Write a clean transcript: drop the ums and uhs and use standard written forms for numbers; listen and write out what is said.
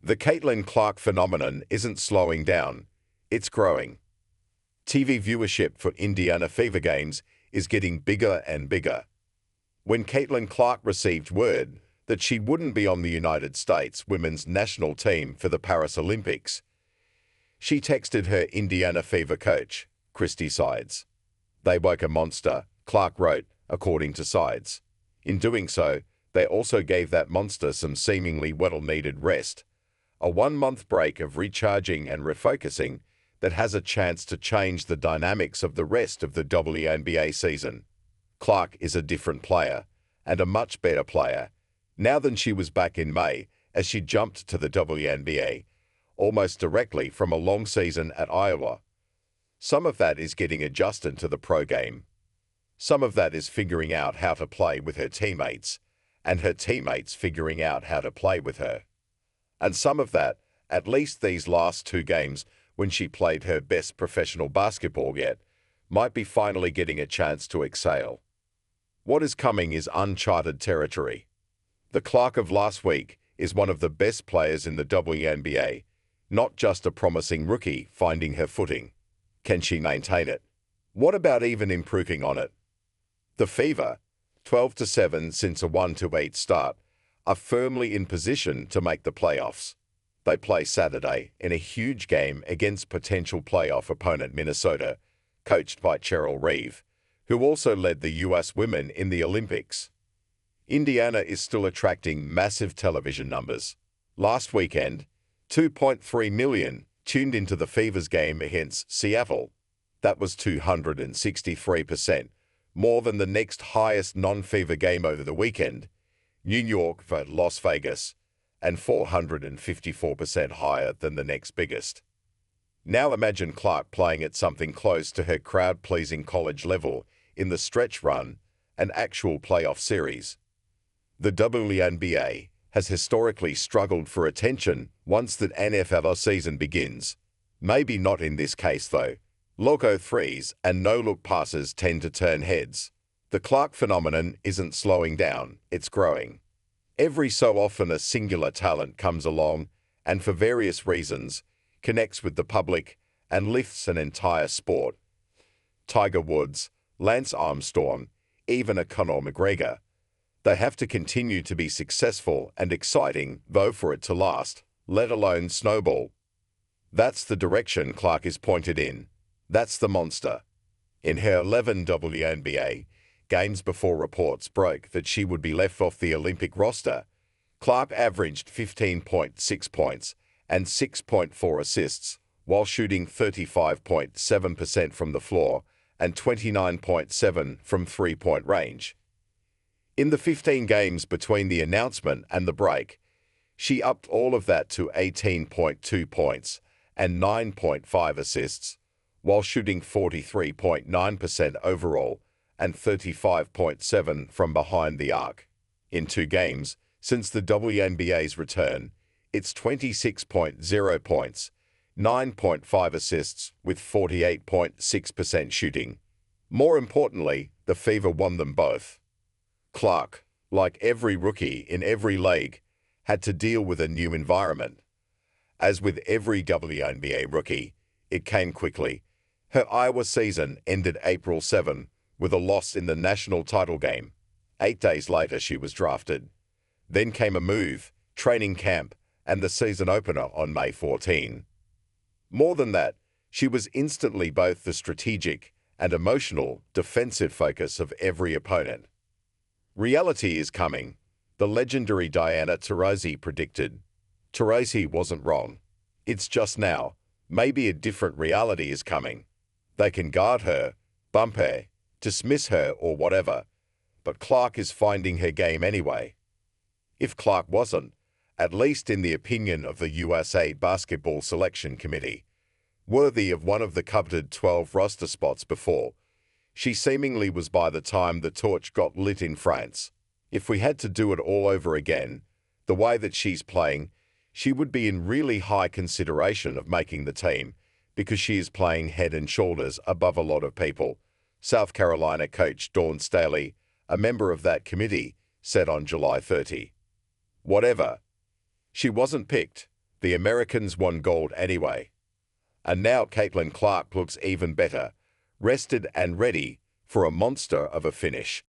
The Caitlin Clark phenomenon isn't slowing down, it's growing. TV viewership for Indiana Fever games is getting bigger and bigger. When Caitlin Clark received word that she wouldn't be on the United States women's national team for the Paris Olympics, she texted her Indiana Fever coach, Christie Sides. "They woke a monster," Clark wrote, according to Sides. In doing so, they also gave that monster some seemingly well-needed rest, a 1-month break of recharging and refocusing that has a chance to change the dynamics of the rest of the WNBA season. Clark is a different player, and a much better player, now than she was back in May as she jumped to the WNBA, almost directly from a long season at Iowa. Some of that is getting adjusted to the pro game. Some of that is figuring out how to play with her teammates, and her teammates figuring out how to play with her. And some of that, at least these last 2 games when she played her best professional basketball yet, might be finally getting a chance to exhale. What is coming is uncharted territory. The Clark of last week is one of the best players in the WNBA, not just a promising rookie finding her footing. Can she maintain it? What about even improving on it? The Fever, 12-7 since a 1-8 start, are firmly in position to make the playoffs. They play Saturday in a huge game against potential playoff opponent Minnesota, coached by Cheryl Reeve, who also led the U.S. women in the Olympics. Indiana is still attracting massive television numbers. Last weekend, 2.3 million tuned into the Fever's game against Seattle. That was 263% more than the next highest non-Fever game over the weekend, New York for Las Vegas, and 454% higher than the next biggest. Now imagine Clark playing at something close to her crowd-pleasing college level in the stretch run, an actual playoff series. The WNBA has historically struggled for attention once the NFL season begins. Maybe not in this case, though. Logo threes and no-look passes tend to turn heads. The Clark phenomenon isn't slowing down, it's growing. Every so often a singular talent comes along and, for various reasons, connects with the public and lifts an entire sport. Tiger Woods, Lance Armstrong, even a Conor McGregor. They have to continue to be successful and exciting, though, for it to last, let alone snowball. That's the direction Clark is pointed in. That's the monster. In her 11 WNBA games before reports broke that she would be left off the Olympic roster, Clark averaged 15.6 points and 6.4 assists, while shooting 35.7% from the floor and 29.7% from three-point range. In the 15 games between the announcement and the break, she upped all of that to 18.2 points and 9.5 assists, while shooting 43.9% overall and 35.7% from behind the arc. In 2 games since the WNBA's return, it's 26.0 points, 9.5 assists with 48.6% shooting. More importantly, the Fever won them both. Clark, like every rookie in every league, had to deal with a new environment. As with every WNBA rookie, it came quickly. Her Iowa season ended April 7 with a loss in the national title game. 8 days later, she was drafted. Then came a move, training camp, and the season opener on May 14. More than that, she was instantly both the strategic and emotional defensive focus of every opponent. Reality is coming, the legendary Diana Taurasi predicted. Taurasi wasn't wrong. It's just now, maybe a different reality is coming. They can guard her, bump her, dismiss her or whatever, but Clark is finding her game anyway. If Clark wasn't, at least in the opinion of the USA Basketball Selection Committee, worthy of one of the coveted 12 roster spots before, she seemingly was by the time the torch got lit in France. If we had to do it all over again, the way that she's playing, she would be in really high consideration of making the team because she is playing head and shoulders above a lot of people, South Carolina coach Dawn Staley, a member of that committee, said on July 30. Whatever. She wasn't picked. The Americans won gold anyway. And now Caitlin Clark looks even better, rested and ready for a monster of a finish.